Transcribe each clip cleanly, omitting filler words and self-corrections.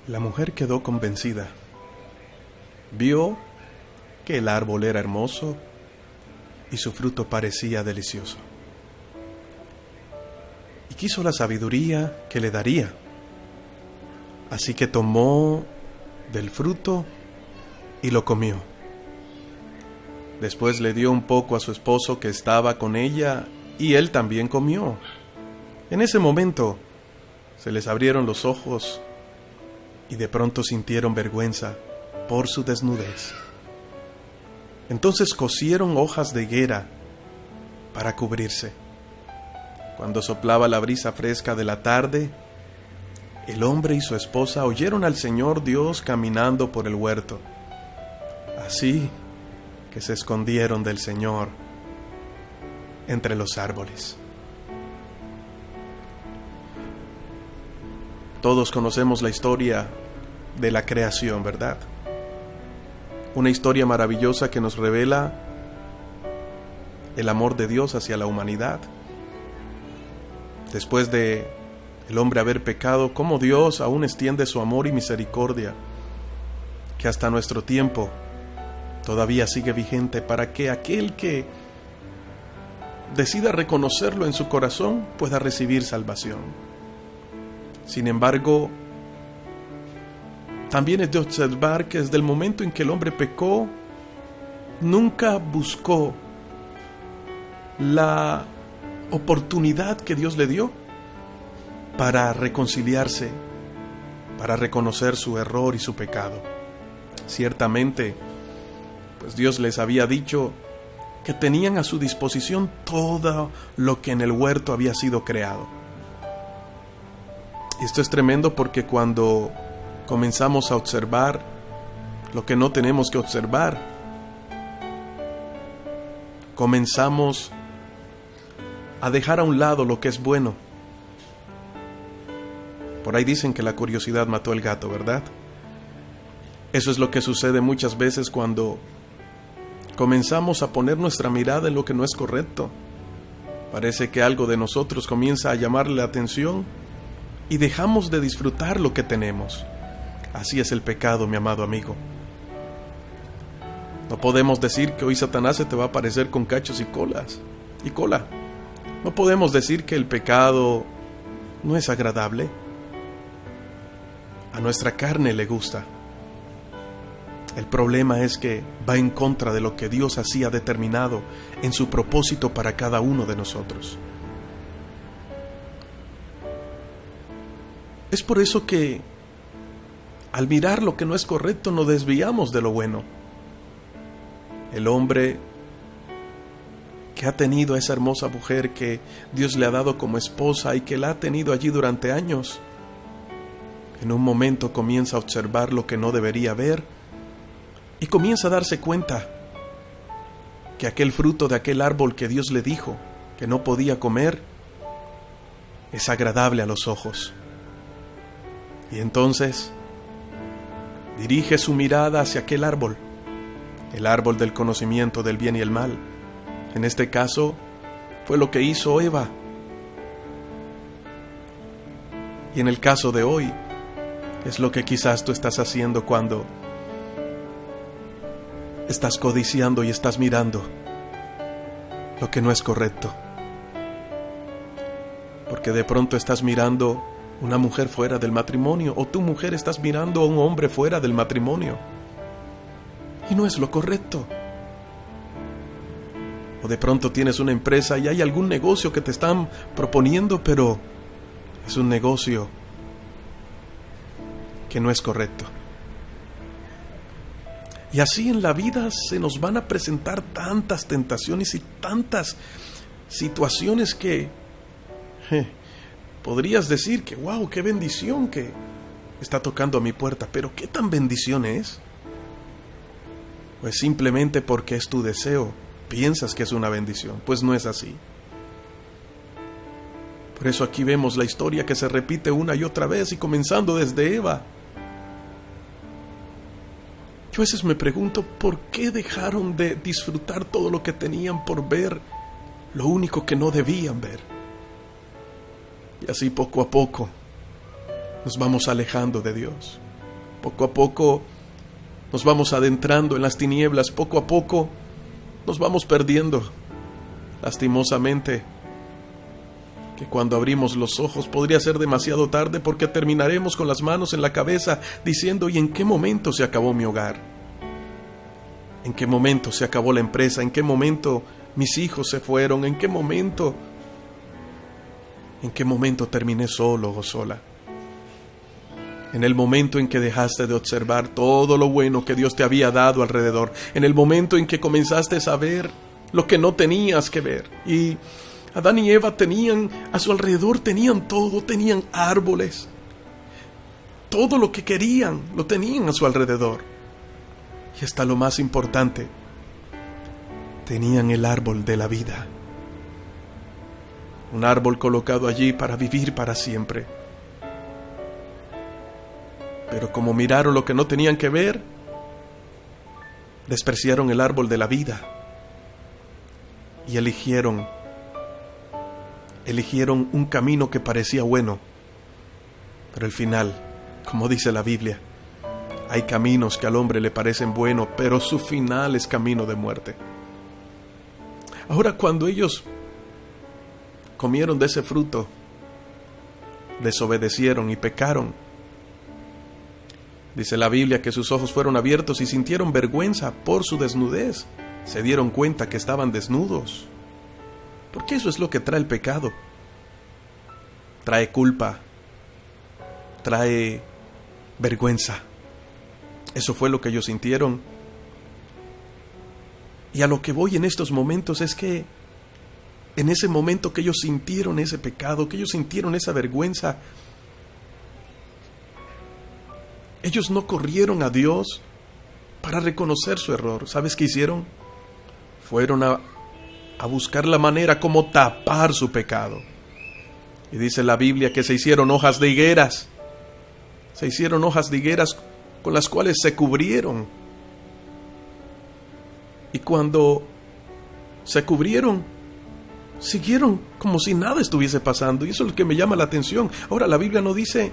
La mujer quedó convencida. Vio que el árbol era hermoso y su fruto parecía delicioso. Y quiso la sabiduría que le daría. Así que tomó del fruto y lo comió. Después le dio un poco a su esposo que estaba con ella y él también comió. En ese momento se les abrieron los ojos y de pronto sintieron vergüenza por su desnudez. Entonces cosieron hojas de higuera para cubrirse. Cuando soplaba la brisa fresca de la tarde, el hombre y su esposa oyeron al Señor Dios caminando por el huerto. Así que se escondieron del Señor entre los árboles. Todos conocemos la historia de la creación, ¿verdad? Una historia maravillosa que nos revela el amor de Dios hacia la humanidad. Después de el hombre haber pecado, cómo Dios aún extiende su amor y misericordia, que hasta nuestro tiempo todavía sigue vigente para que aquel que decida reconocerlo en su corazón pueda recibir salvación. Sin embargo, también es de observar que desde el momento en que el hombre pecó, nunca buscó la oportunidad que Dios le dio para reconciliarse, para reconocer su error y su pecado. Ciertamente, pues Dios les había dicho que tenían a su disposición todo lo que en el huerto había sido creado. Y esto es tremendo porque cuando comenzamos a observar lo que no tenemos que observar, comenzamos a dejar a un lado lo que es bueno. Por ahí dicen que la curiosidad mató al gato, ¿verdad? Eso es lo que sucede muchas veces cuando comenzamos a poner nuestra mirada en lo que no es correcto. Parece que algo de nosotros comienza a llamarle la atención y dejamos de disfrutar lo que tenemos. Así es el pecado, mi amado amigo. No podemos decir que hoy Satanás se te va a aparecer con cachos y cola. No podemos decir que el pecado no es agradable. A nuestra carne le gusta. El problema es que va en contra de lo que Dios así ha determinado en su propósito para cada uno de nosotros. Es por eso que al mirar lo que no es correcto nos desviamos de lo bueno. El hombre que ha tenido a esa hermosa mujer que Dios le ha dado como esposa y que la ha tenido allí durante años, en un momento comienza a observar lo que no debería ver y comienza a darse cuenta que aquel fruto de aquel árbol que Dios le dijo que no podía comer es agradable a los ojos. Y entonces dirige su mirada hacia aquel árbol, el árbol del conocimiento del bien y el mal. En este caso fue lo que hizo Eva. Y en el caso de hoy es lo que quizás tú estás haciendo cuando estás codiciando y estás mirando lo que no es correcto. Porque de pronto estás mirando una mujer fuera del matrimonio, o tu mujer estás mirando a un hombre fuera del matrimonio, y no es lo correcto. O de pronto tienes una empresa y hay algún negocio que te están proponiendo, pero es un negocio que no es correcto. Y así en la vida se nos van a presentar tantas tentaciones y tantas situaciones que podrías decir que wow, qué bendición que está tocando a mi puerta, pero ¿qué tan bendición es? Pues simplemente porque es tu deseo, piensas que es una bendición, pues no es así. Por eso aquí vemos la historia que se repite una y otra vez y comenzando desde Eva. Yo a veces me pregunto por qué dejaron de disfrutar todo lo que tenían por ver lo único que no debían ver. Y así poco a poco nos vamos alejando de Dios. Poco a poco nos vamos adentrando en las tinieblas, poco a poco nos vamos perdiendo. Lastimosamente, que cuando abrimos los ojos podría ser demasiado tarde, porque terminaremos con las manos en la cabeza diciendo: ¿y en qué momento se acabó mi hogar? ¿En qué momento se acabó la empresa? ¿En qué momento mis hijos se fueron? ¿En qué momento terminé solo o sola? En el momento en que dejaste de observar todo lo bueno que Dios te había dado alrededor, en el momento en que comenzaste a ver lo que no tenías que ver. Y Adán y Eva tenían a su alrededor, tenían todo, tenían árboles, todo lo que querían lo tenían a su alrededor. Y hasta lo más importante, tenían el árbol de la vida, un árbol colocado allí para vivir para siempre. Pero como miraron lo que no tenían que ver, despreciaron el árbol de la vida y eligieron un camino que parecía bueno. Pero al final, como dice la Biblia, hay caminos que al hombre le parecen buenos, pero su final es camino de muerte. Ahora, cuando ellos comieron de ese fruto, desobedecieron y pecaron, dice la Biblia que sus ojos fueron abiertos y sintieron vergüenza por su desnudez. Se dieron cuenta que estaban desnudos. Porque eso es lo que trae el pecado. Trae culpa. Trae vergüenza. Eso fue lo que ellos sintieron. Y a lo que voy en estos momentos es que en ese momento que ellos sintieron ese pecado, que ellos sintieron esa vergüenza, ellos no corrieron a Dios para reconocer su error. ¿Sabes qué hicieron? Fueron a buscar la manera como tapar su pecado. Y dice la Biblia que se hicieron hojas de higueras. Se hicieron hojas de higueras con las cuales se cubrieron. Y cuando se cubrieron, siguieron como si nada estuviese pasando. Y eso es lo que me llama la atención. Ahora, la Biblia no dice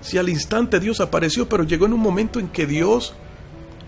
si al instante Dios apareció, pero llegó en un momento en que Dios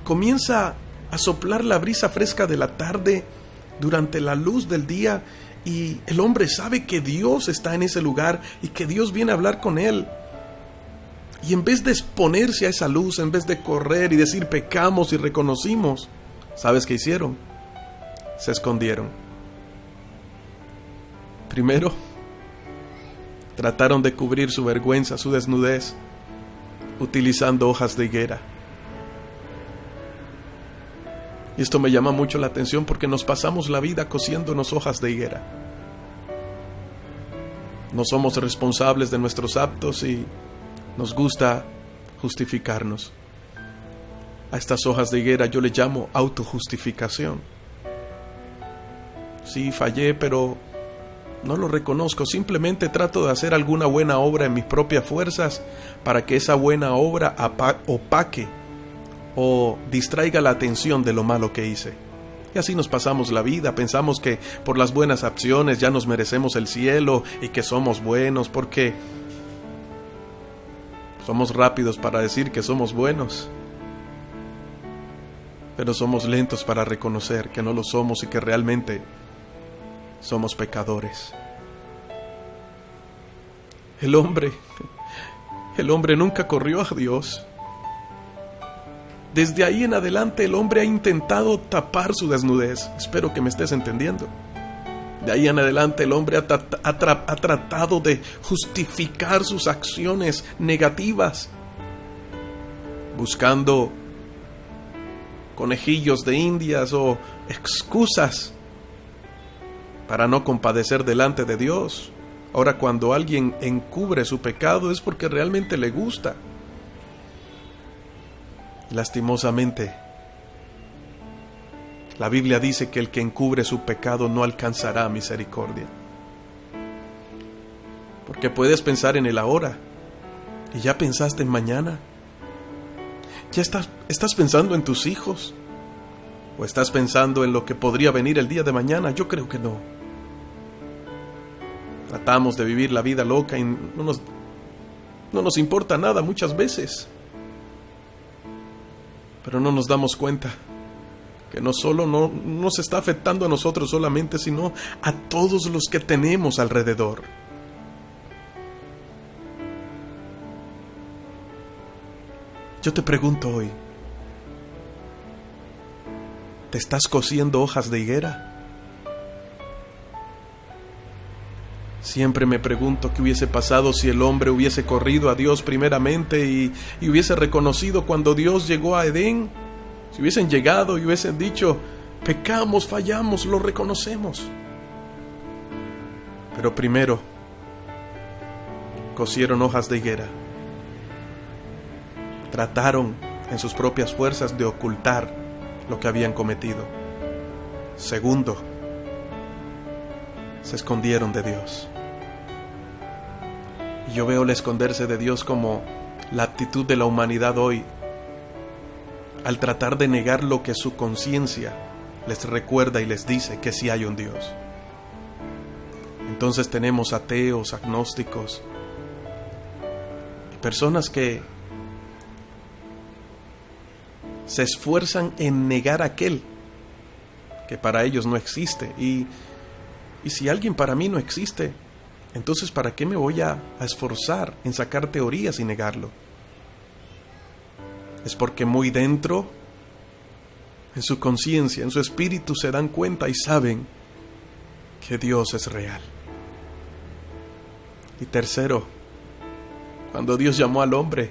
comienza a soplar la brisa fresca de la tarde durante la luz del día, y el hombre sabe que Dios está en ese lugar y que Dios viene a hablar con él. Y en vez de exponerse a esa luz, en vez de correr y decir pecamos y reconocimos, ¿sabes qué hicieron? Se escondieron. Primero, trataron de cubrir su vergüenza, su desnudez, utilizando hojas de higuera. Y esto me llama mucho la atención porque nos pasamos la vida cosiéndonos hojas de higuera. No somos responsables de nuestros actos y nos gusta justificarnos. A estas hojas de higuera yo le llamo autojustificación. Sí, fallé, pero no lo reconozco. Simplemente trato de hacer alguna buena obra en mis propias fuerzas para que esa buena obra opaque o distraiga la atención de lo malo que hice. Y así nos pasamos la vida. Pensamos que por las buenas acciones ya nos merecemos el cielo y que somos buenos, porque somos rápidos para decir que somos buenos, pero somos lentos para reconocer que no lo somos y que realmente somos pecadores. El hombre nunca corrió a Dios. Desde ahí en adelante el hombre ha intentado tapar su desnudez. Espero que me estés entendiendo. De ahí en adelante el hombre ha tratado de justificar sus acciones negativas, buscando conejillos de indias o excusas para no compadecer delante de Dios. Ahora, cuando alguien encubre su pecado es porque realmente le gusta. Lastimosamente, la Biblia dice que el que encubre su pecado no alcanzará misericordia. Porque puedes pensar en el ahora y ya pensaste en mañana. ¿Ya estás pensando en tus hijos? ¿O estás pensando en lo que podría venir el día de mañana? Yo creo que no. Tratamos de vivir la vida loca y no nos importa nada muchas veces. Pero no nos damos cuenta que no solo no nos está afectando a nosotros solamente, sino a todos los que tenemos alrededor. Yo te pregunto hoy, ¿te estás cosiendo hojas de higuera? Siempre me pregunto qué hubiese pasado si el hombre hubiese corrido a Dios primeramente y hubiese reconocido cuando Dios llegó a Edén. Si hubiesen llegado y hubiesen dicho, pecamos, fallamos, lo reconocemos. Pero primero cosieron hojas de higuera. Trataron en sus propias fuerzas de ocultar lo que habían cometido. Segundo, se escondieron de Dios. Y yo veo el esconderse de Dios como la actitud de la humanidad hoy, al tratar de negar lo que su conciencia les recuerda y les dice que sí hay un Dios. Entonces tenemos ateos, agnósticos, personas que se esfuerzan en negar aquel que para ellos no existe. Y si alguien para mí no existe, entonces ¿para qué me voy a esforzar en sacar teorías y negarlo? Es porque muy dentro, en su conciencia, en su espíritu, se dan cuenta y saben que Dios es real. Y tercero, cuando Dios llamó al hombre,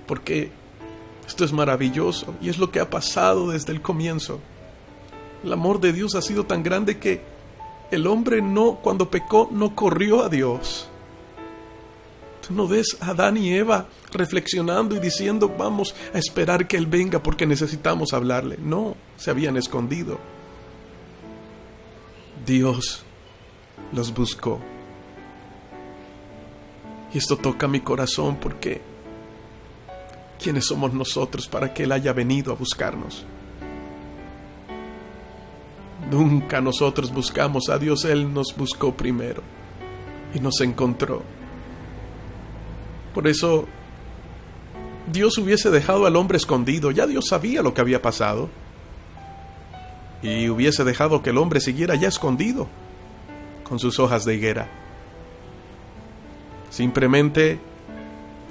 porque esto es maravilloso y es lo que ha pasado desde el comienzo. El amor de Dios ha sido tan grande que el hombre cuando pecó, no corrió a Dios. Tú no ves a Adán y Eva reflexionando y diciendo, vamos a esperar que Él venga porque necesitamos hablarle. No, se habían escondido. Dios los buscó. Y esto toca mi corazón porque ¿quiénes somos nosotros para que Él haya venido a buscarnos? Nunca nosotros buscamos a Dios, Él nos buscó primero y nos encontró. Por eso Dios hubiese dejado al hombre escondido, ya Dios sabía lo que había pasado, y hubiese dejado que el hombre siguiera ya escondido con sus hojas de higuera. Simplemente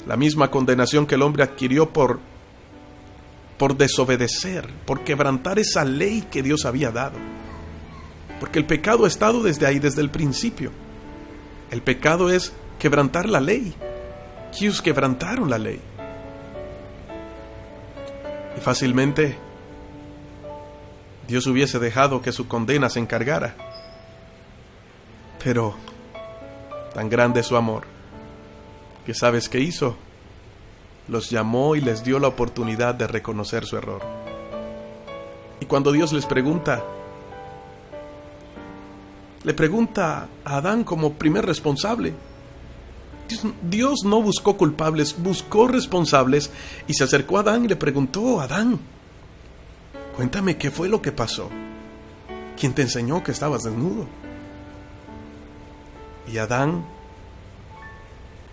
la misma condenación que el hombre adquirió por desobedecer, por quebrantar esa ley que Dios había dado. Porque el pecado ha estado desde ahí, desde el principio. El pecado es quebrantar la ley. Ellos quebrantaron la ley. Y fácilmente Dios hubiese dejado que su condena se encargara. Pero tan grande es su amor, que ¿sabes qué hizo? Los llamó y les dio la oportunidad de reconocer su error. Y cuando Dios les pregunta, le pregunta a Adán como primer responsable. Dios no buscó culpables, buscó responsables, y se acercó a Adán y le preguntó, Adán, cuéntame qué fue lo que pasó. ¿Quién te enseñó que estabas desnudo? Y Adán,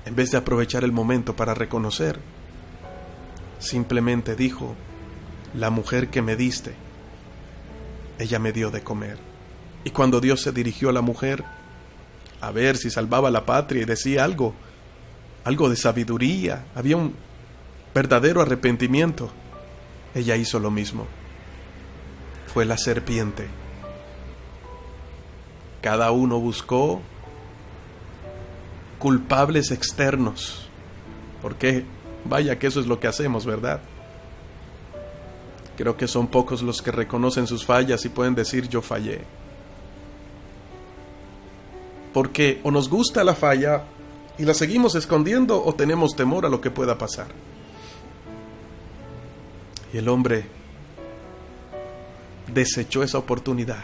en vez de aprovechar el momento para reconocer, simplemente dijo, la mujer que me diste, ella me dio de comer. Y cuando Dios se dirigió a la mujer, a ver si salvaba la patria y decía algo de sabiduría, había un verdadero arrepentimiento, ella hizo lo mismo. Fue la serpiente. Cada uno buscó culpables externos. Porque vaya que eso es lo que hacemos, ¿verdad? Creo que son pocos los que reconocen sus fallas y pueden decir yo fallé. Porque o nos gusta la falla y la seguimos escondiendo o tenemos temor a lo que pueda pasar. Y el hombre desechó esa oportunidad.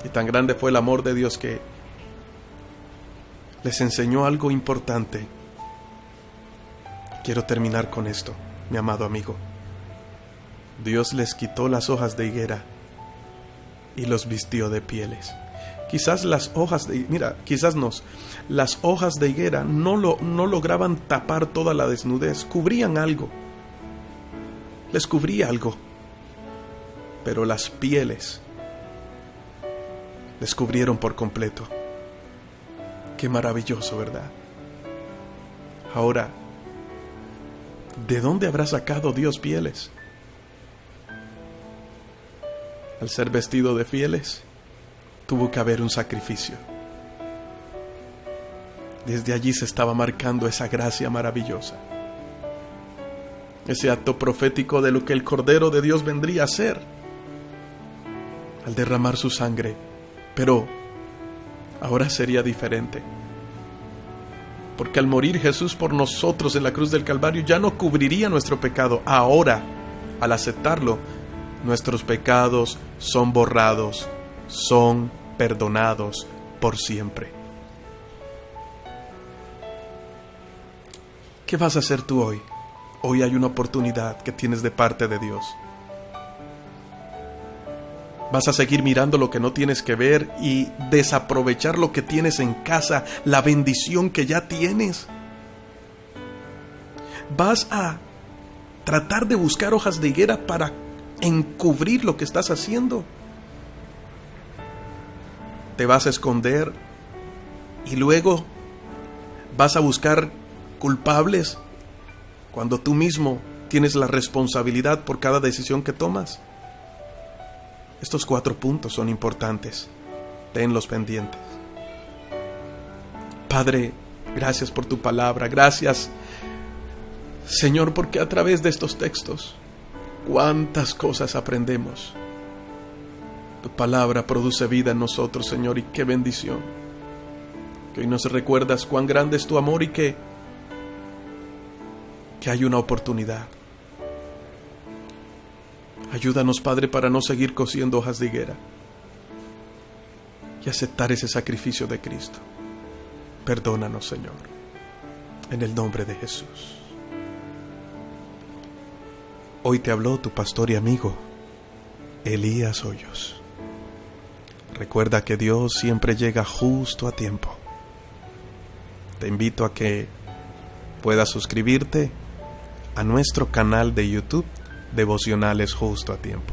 Y tan grande fue el amor de Dios que les enseñó algo importante. Quiero terminar con esto, mi amado amigo. Dios les quitó las hojas de higuera y los vistió de pieles. Quizás las hojas de higuera no lograban tapar toda la desnudez, cubrían algo, les cubría algo, pero las pieles les cubrieron por completo. Qué maravilloso, ¿verdad? Ahora, ¿de dónde habrá sacado Dios pieles? Al ser vestido de pieles, tuvo que haber un sacrificio. Desde allí se estaba marcando esa gracia maravillosa, ese acto profético de lo que el Cordero de Dios vendría a ser al derramar su sangre. Pero ahora sería diferente, porque al morir Jesús por nosotros en la cruz del Calvario ya no cubriría nuestro pecado. Ahora, al aceptarlo, nuestros pecados son borrados, son perdonados por siempre. ¿Qué vas a hacer tú hoy? Hoy hay una oportunidad que tienes de parte de Dios. ¿Vas a seguir mirando lo que no tienes que ver y desaprovechar lo que tienes en casa, la bendición que ya tienes? ¿Vas a tratar de buscar hojas de higuera para encubrir lo que estás haciendo? ¿Te vas a esconder y luego vas a buscar culpables cuando tú mismo tienes la responsabilidad por cada decisión que tomas? Estos 4 puntos son importantes. Tenlos pendientes. Padre, gracias por tu palabra. Gracias, Señor, porque a través de estos textos, cuántas cosas aprendemos. Tu palabra produce vida en nosotros, Señor, y qué bendición. Que hoy nos recuerdas cuán grande es tu amor y que hay una oportunidad. Ayúdanos, Padre, para no seguir cosiendo hojas de higuera y aceptar ese sacrificio de Cristo. Perdónanos, Señor, en el nombre de Jesús. Hoy te habló tu pastor y amigo, Elías Hoyos. Recuerda que Dios siempre llega justo a tiempo. Te invito a que puedas suscribirte a nuestro canal de YouTube, Devocionales Justo a Tiempo,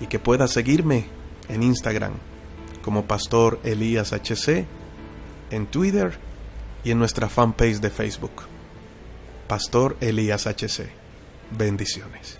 y que puedas seguirme en Instagram como Pastor Elías HC, en Twitter y en nuestra fanpage de Facebook, Pastor Elías HC. Bendiciones.